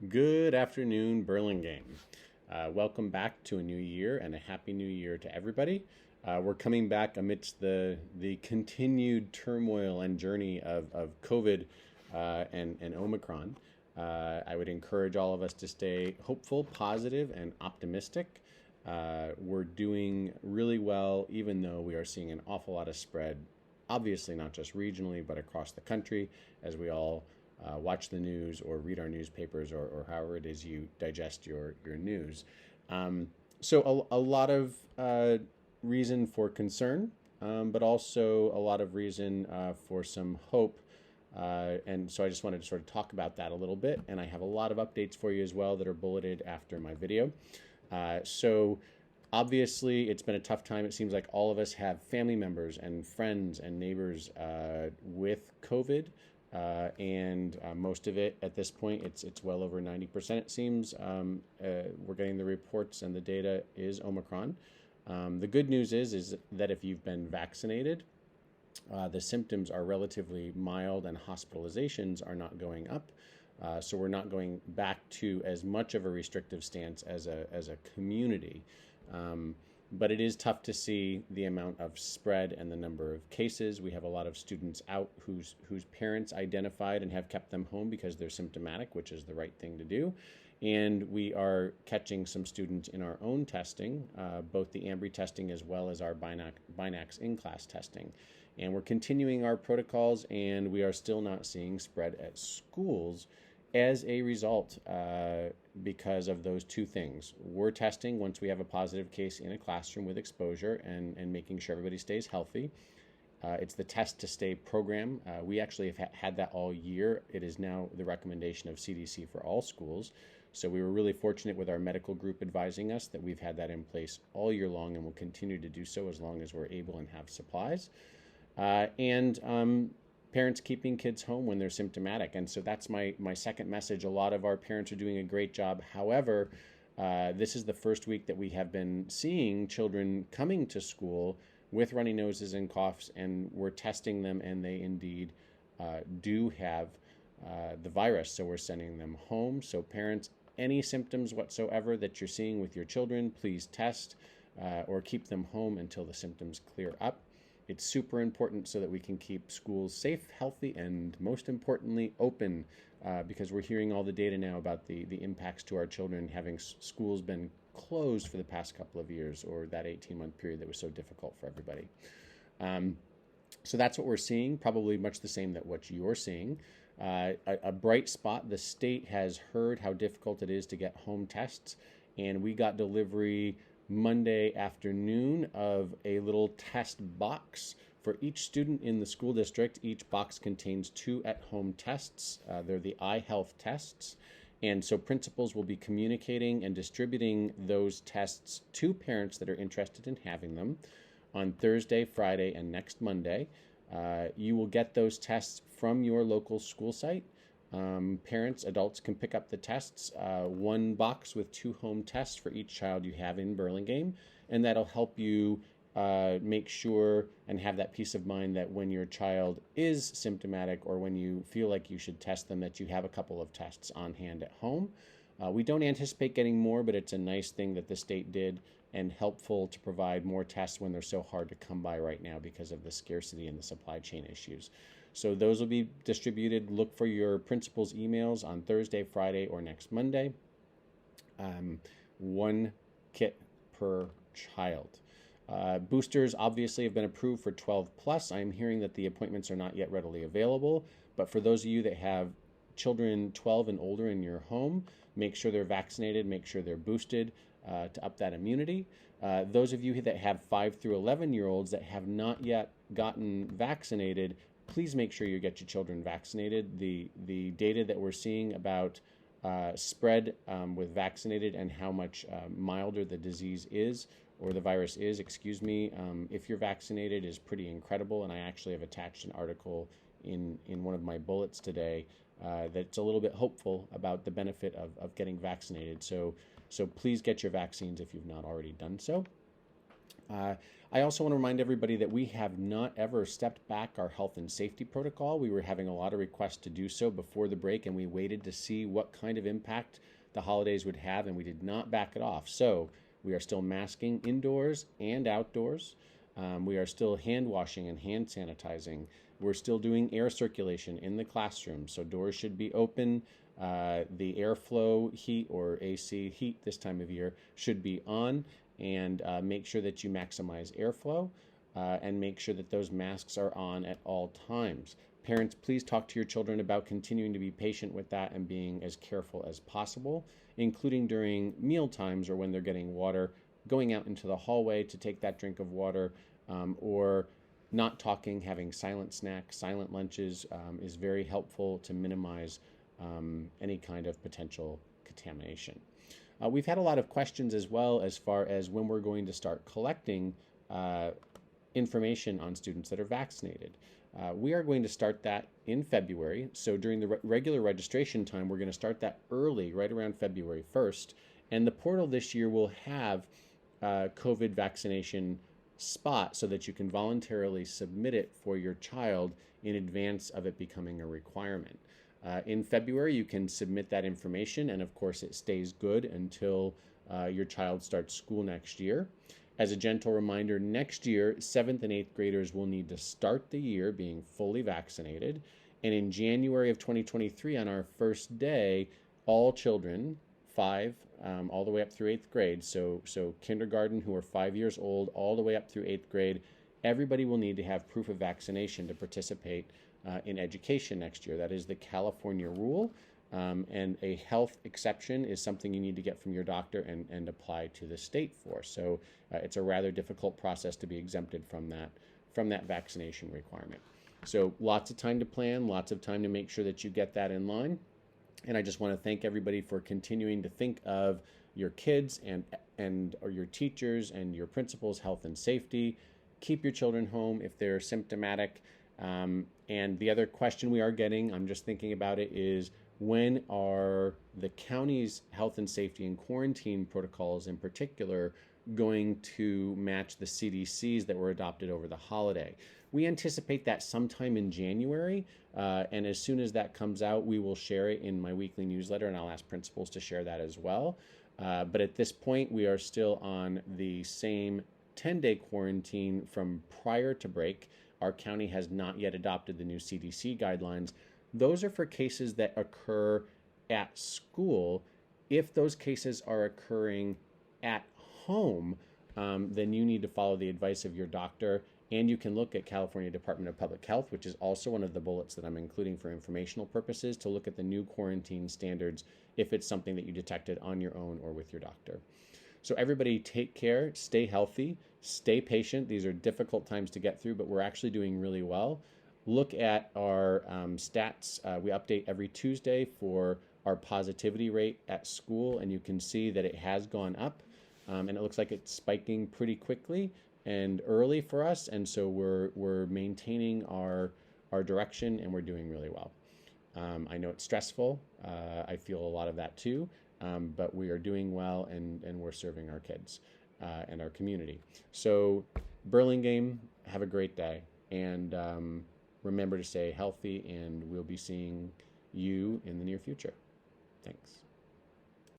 Good afternoon, Burlingame. Welcome back to a new year and a happy new year to everybody. We're coming back amidst the continued turmoil and journey of COVID and Omicron. I would encourage all of us to stay hopeful, positive, and optimistic. We're doing really well, even though we are seeing an awful lot of spread, obviously not just regionally, but across the country, as we all watch the news or read our newspapers or however it is you digest your news. So a lot of reason for concern, but also a lot of reason for some hope. And so I just wanted to sort of talk about that a little bit. And I have a lot of updates for you as well that are bulleted after my video. So obviously, it's been a tough time. It seems like all of us have family members and friends and neighbors with COVID. And most of it at this point, it's well over 90%. It seems we're getting the reports and the data is Omicron. The good news is that if you've been vaccinated, the symptoms are relatively mild and hospitalizations are not going up. So we're not going back to as much of a restrictive stance as a community. But it is tough to see the amount of spread and the number of cases. We have a lot of students out whose parents identified and have kept them home because they're symptomatic, which is the right thing to do. And we are catching some students in our own testing, both the Ambry testing as well as our Binax in-class testing. And we're continuing our protocols, and we are still not seeing spread at schools as a result, because of those two things. We're testing once we have a positive case in a classroom with exposure and making sure everybody stays healthy. It's the Test to Stay program. We actually have had that all year. It is now the recommendation of CDC for all schools. So we were really fortunate with our medical group advising us that we've had that in place all year long and will continue to do so as long as we're able and have supplies. And parents keeping kids home when they're symptomatic. And so that's my second message. A lot of our parents are doing a great job. However, this is the first week that we have been seeing children coming to school with runny noses and coughs, and we're testing them, and they indeed do have the virus. So we're sending them home. So parents, any symptoms whatsoever that you're seeing with your children, please test or keep them home until the symptoms clear up. It's super important so that we can keep schools safe, healthy, and most importantly, open, because we're hearing all the data now about the impacts to our children having schools been closed for the past couple of years, or that 18-month period that was so difficult for everybody. So that's what we're seeing, probably much the same that what you're seeing. A bright spot, the state has heard how difficult it is to get home tests, and we got delivery Monday afternoon of a little test box for each student in the school district. Each box contains 2 at-home tests. They're the iHealth tests. And so principals will be communicating and distributing those tests to parents that are interested in having them on Thursday, Friday, and next Monday. You will get those tests from your local school site. Parents, adults can pick up the tests, 1 box with 2 home tests for each child you have in Burlingame, and that'll help you make sure and have that peace of mind that when your child is symptomatic or when you feel like you should test them, that you have a couple of tests on hand at home. We don't anticipate getting more, but it's a nice thing that the state did and helpful to provide more tests when they're so hard to come by right now because of the scarcity and the supply chain issues. So those will be distributed. Look for your principal's emails on Thursday, Friday, or next Monday. 1 kit per child. Boosters obviously have been approved for 12 plus. I'm hearing that the appointments are not yet readily available, but for those of you that have children 12 and older in your home, make sure they're vaccinated, make sure they're boosted to up that immunity. Those of you that have 5 through 11-year-olds that have not yet gotten vaccinated, please make sure you get your children vaccinated. The data that we're seeing about spread with vaccinated and how much milder the disease is, or the virus is, if you're vaccinated, is pretty incredible. And I actually have attached an article in one of my bullets today that's a little bit hopeful about the benefit of getting vaccinated. So please get your vaccines if you've not already done so. Uh, I also want to remind everybody that we have not ever stepped back our health and safety protocol. We were having a lot of requests to do so before the break, and we waited to see what kind of impact the holidays would have, and we did not back it off. So we are still masking indoors and outdoors. We are still hand washing and hand sanitizing. We're still doing air circulation in the classroom, so doors should be open. The airflow heat, or AC heat this time of year, should be on, and make sure that you maximize airflow, and make sure that those masks are on at all times. Parents, please talk to your children about continuing to be patient with that and being as careful as possible, including during meal times or when they're getting water, going out into the hallway to take that drink of water, or not talking, having silent snacks, silent lunches is very helpful to minimize any kind of potential contamination. We've had a lot of questions as well as far as when we're going to start collecting information on students that are vaccinated. We are going to start that in February. So during the regular registration time, we're going to start that early, right around February 1st. And the portal this year will have COVID vaccination spot so that you can voluntarily submit it for your child in advance of it becoming a requirement. In February, you can submit that information, and of course, it stays good until your child starts school next year. As a gentle reminder, next year, 7th and 8th graders will need to start the year being fully vaccinated. And in January of 2023, on our first day, all children, 5 all the way up through 8th grade, so kindergarten who are 5 years old all the way up through 8th grade, everybody will need to have proof of vaccination to participate in education next year. That is the California rule, and a health exception is something you need to get from your doctor and apply to the state for. So it's a rather difficult process to be exempted from that vaccination requirement. So lots of time to plan, lots of time to make sure that you get that in line. And I just want to thank everybody for continuing to think of your kids and or your teachers and your principals' health and safety. Keep your children home if they're symptomatic. And the other question we are getting, I'm just thinking about it, is when are the county's health and safety and quarantine protocols in particular going to match the CDC's that were adopted over the holiday? We anticipate that sometime in January, and as soon as that comes out, we will share it in my weekly newsletter, and I'll ask principals to share that as well. But at this point, we are still on the same 10-day quarantine from prior to break. Our county has not yet adopted the new CDC guidelines. Those are for cases that occur at school. If those cases are occurring at home, then you need to follow the advice of your doctor. And you can look at California Department of Public Health, which is also one of the bullets that I'm including for informational purposes, to look at the new quarantine standards if it's something that you detected on your own or with your doctor. So everybody take care, stay healthy, stay patient. These are difficult times to get through, but we're actually doing really well. Look at our stats. We update every Tuesday for our positivity rate at school, and you can see that it has gone up, and it looks like it's spiking pretty quickly and early for us, and so we're maintaining our direction, and we're doing really well. I know it's stressful. I feel a lot of that too, but we are doing well, and we're serving our kids and our community. So Burlingame, have a great day, and remember to stay healthy, and we'll be seeing you in the near future. Thanks.